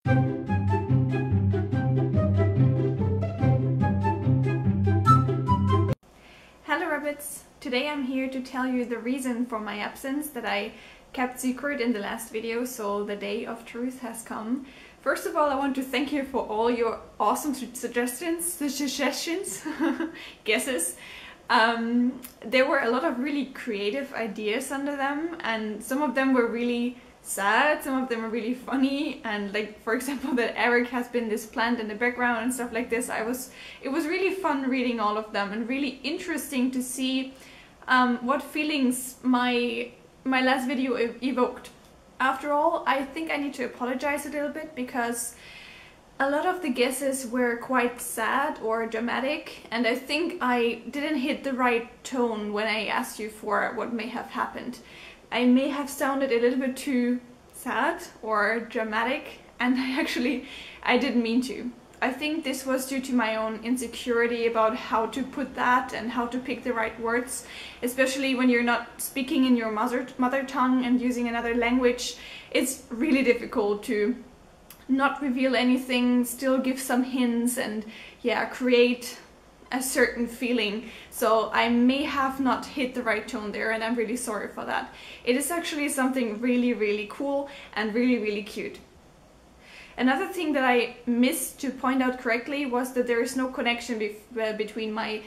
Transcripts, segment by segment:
Hello rabbits! Today I'm here to tell you the reason for my absence that I kept secret in the last video, so the day of truth has come. First of all, I want to thank you for all your awesome suggestions, guesses. There were a lot of really creative ideas under them, and some of them were really sad, some of them were really funny, and like for example that Eric has been this plant in the background and stuff like this. It was really fun reading all of them and really interesting to see what feelings my last video evoked. After all, I think I need to apologize a little bit because a lot of the guesses were quite sad or dramatic, and I think I didn't hit the right tone when I asked you for what may have happened. I may have sounded a little bit too sad or dramatic, and I didn't mean to. I think this was due to my own insecurity about how to put that and how to pick the right words, especially when you're not speaking in your mother tongue and using another language. It's really difficult to not reveal anything, still give some hints, and yeah, create a certain feeling. So I may have not hit the right tone there, and I'm really sorry for that. It is actually something really, really cool and really, really cute. Another thing that I missed to point out correctly was that there is no connection between my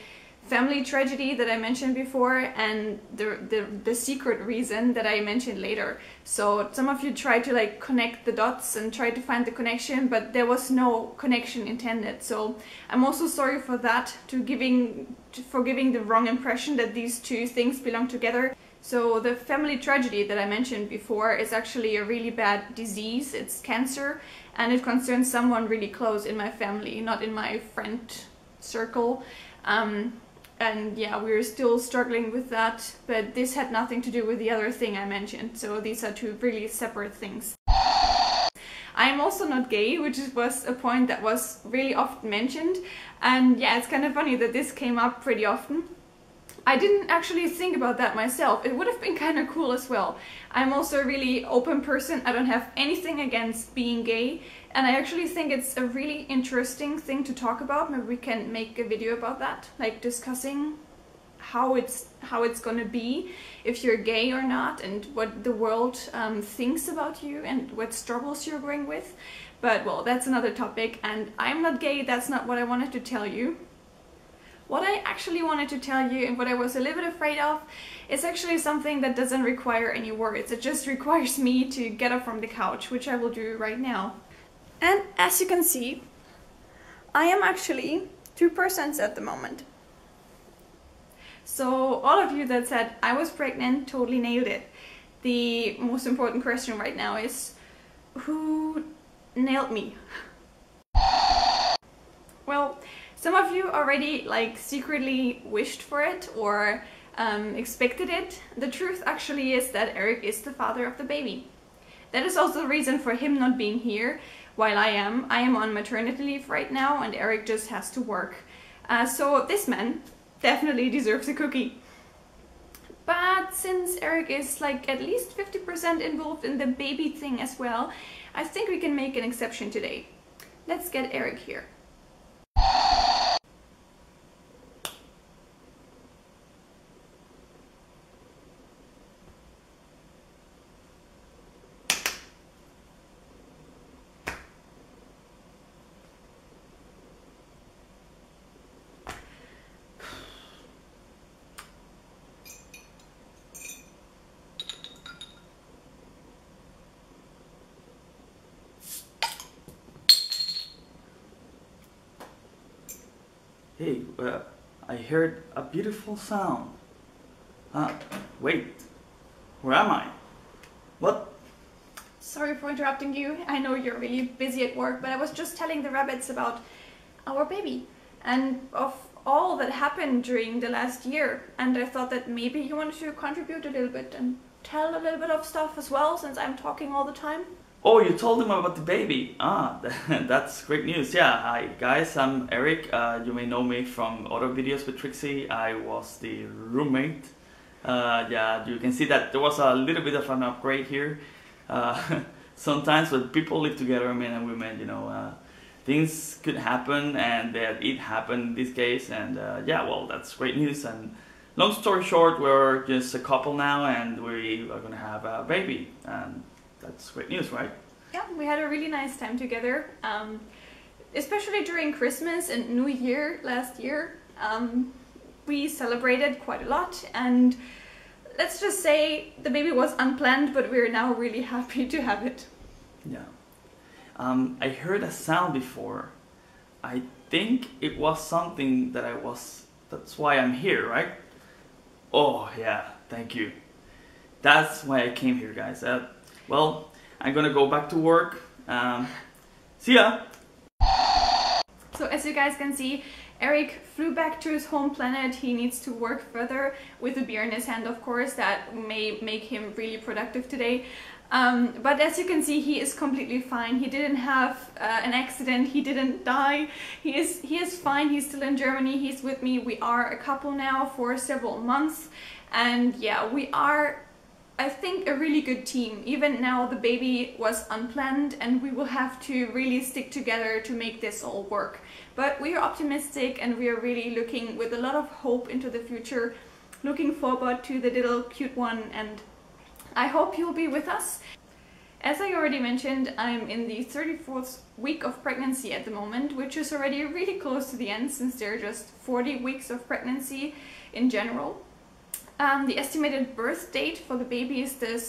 family tragedy that I mentioned before and the secret reason that I mentioned later. So some of you tried to like connect the dots and try to find the connection, but there was no connection intended. So I'm also sorry for that, for giving the wrong impression that these two things belong together. So the family tragedy that I mentioned before is actually a really bad disease. It's cancer, and it concerns someone really close in my family, not in my friend circle. And yeah, we're still struggling with that, but this had nothing to do with the other thing I mentioned, so these are two really separate things. I'm also not gay, which was a point that was really often mentioned, and yeah, it's kind of funny that this came up pretty often. I didn't actually think about that myself. It would have been kind of cool as well. I'm also a really open person. I don't have anything against being gay, and I actually think it's a really interesting thing to talk about. Maybe we can make a video about that, like discussing how it's gonna be if you're gay or not, and what the world thinks about you and what struggles you're going with. But well, that's another topic, and I'm not gay. That's not what I wanted to tell you. What I actually wanted to tell you, and what I was a little bit afraid of, is actually something that doesn't require any words. It just requires me to get up from the couch, which I will do right now. And as you can see, I am actually 2% at the moment. So all of you that said I was pregnant totally nailed it. The most important question right now is, who nailed me? Well, some of you already like secretly wished for it or expected it. The truth actually is that Eric is the father of the baby. That is also the reason for him not being here while I am on maternity leave right now, and Eric just has to work. So this man definitely deserves a cookie. But since Eric is like at least 50% involved in the baby thing as well, I think we can make an exception today. Let's get Eric here. Hey, I heard a beautiful sound. Wait, where am I? What? Sorry for interrupting you. I know you're really busy at work, but I was just telling the rabbits about our baby and of all that happened during the last year. And I thought that maybe you wanted to contribute a little bit and tell a little bit of stuff as well, since I'm talking all the time. Oh, you told them about the baby. That's great news. Yeah, hi guys, I'm Eric. You may know me from other videos with Trixie. I was the roommate. Yeah, you can see that there was a little bit of an upgrade here. sometimes when people live together, men and women, you know, things could happen, and that it happened in this case. And yeah, well, that's great news. And long story short, we're just a couple now, and we are gonna have a baby, and that's great news, right? Yeah, we had a really nice time together, especially during Christmas and New Year last year. We celebrated quite a lot, and let's just say the baby was unplanned, but we're now really happy to have it. Yeah. I heard a sound before. I think it was something that that's why I'm here, right? Oh yeah, thank you. That's why I came here, guys. Well, I'm gonna go back to work. See ya! So as you guys can see, Eric flew back to his home planet. He needs to work further with a beer in his hand, of course. That may make him really productive today. But as you can see, he is completely fine. He didn't have an accident. He didn't die. He is fine. He's still in Germany. He's with me. We are a couple now for several months. And yeah, we are, I think, a really good team. Even now the baby was unplanned, and we will have to really stick together to make this all work. But we are optimistic, and we are really looking with a lot of hope into the future, looking forward to the little cute one, and I hope you'll be with us. As I already mentioned, I'm in the 34th week of pregnancy at the moment, which is already really close to the end, since there are just 40 weeks of pregnancy in general. The estimated birth date for the baby is the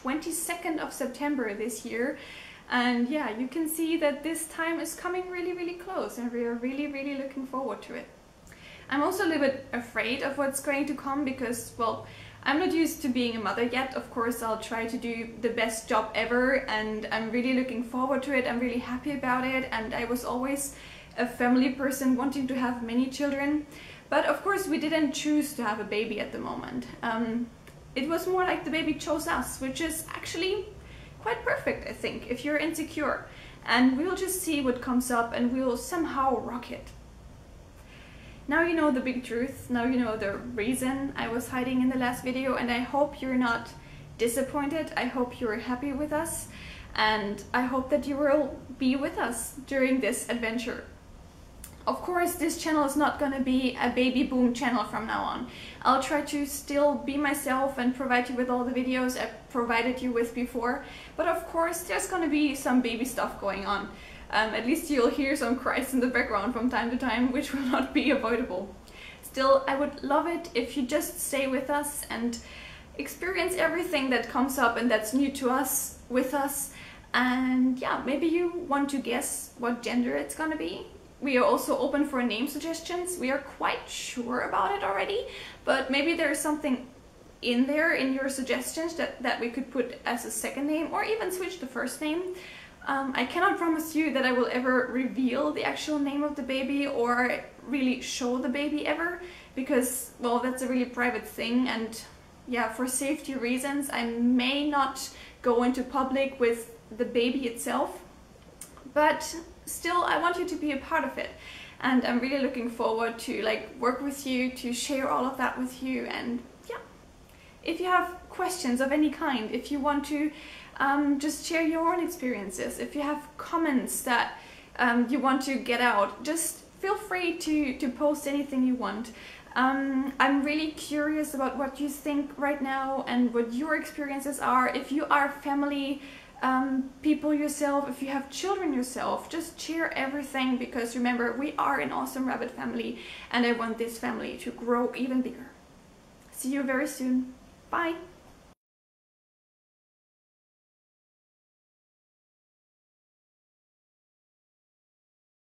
22nd of September this year. And yeah, you can see that this time is coming really, really close, and we are really, really looking forward to it. I'm also a little bit afraid of what's going to come because, well, I'm not used to being a mother yet. Of course, I'll try to do the best job ever, and I'm really looking forward to it. I'm really happy about it, and I was always a family person wanting to have many children. But of course, we didn't choose to have a baby at the moment. It was more like the baby chose us, which is actually quite perfect, I think, if you're insecure. And we'll just see what comes up, and we'll somehow rock it. Now you know the big truth. Now you know the reason I was hiding in the last video, and I hope you're not disappointed. I hope you're happy with us, and I hope that you will be with us during this adventure. Of course, this channel is not gonna be a baby boom channel from now on. I'll try to still be myself and provide you with all the videos I provided you with before. But of course, there's gonna be some baby stuff going on. At least you'll hear some cries in the background from time to time, which will not be avoidable. Still, I would love it if you just stay with us and experience everything that comes up and that's new to us with us. And yeah, maybe you want to guess what gender it's gonna be. We are also open for name suggestions. We are quite sure about it already, but maybe there's something in there in your suggestions that we could put as a second name, or even switch the first name. I cannot promise you that I will ever reveal the actual name of the baby or really show the baby ever, because, well, that's a really private thing, and yeah, for safety reasons I may not go into public with the baby itself. But still, I want you to be a part of it, and I'm really looking forward to work with you, to share all of that with you. And yeah, if you have questions of any kind, if you want to just share your own experiences, if you have comments that you want to get out, just feel free to post anything you want. I'm really curious about what you think right now and what your experiences are. If you are family people yourself, if you have children yourself, just share everything, because remember, we are an awesome rabbit family, and I want this family to grow even bigger. See you very soon. Bye!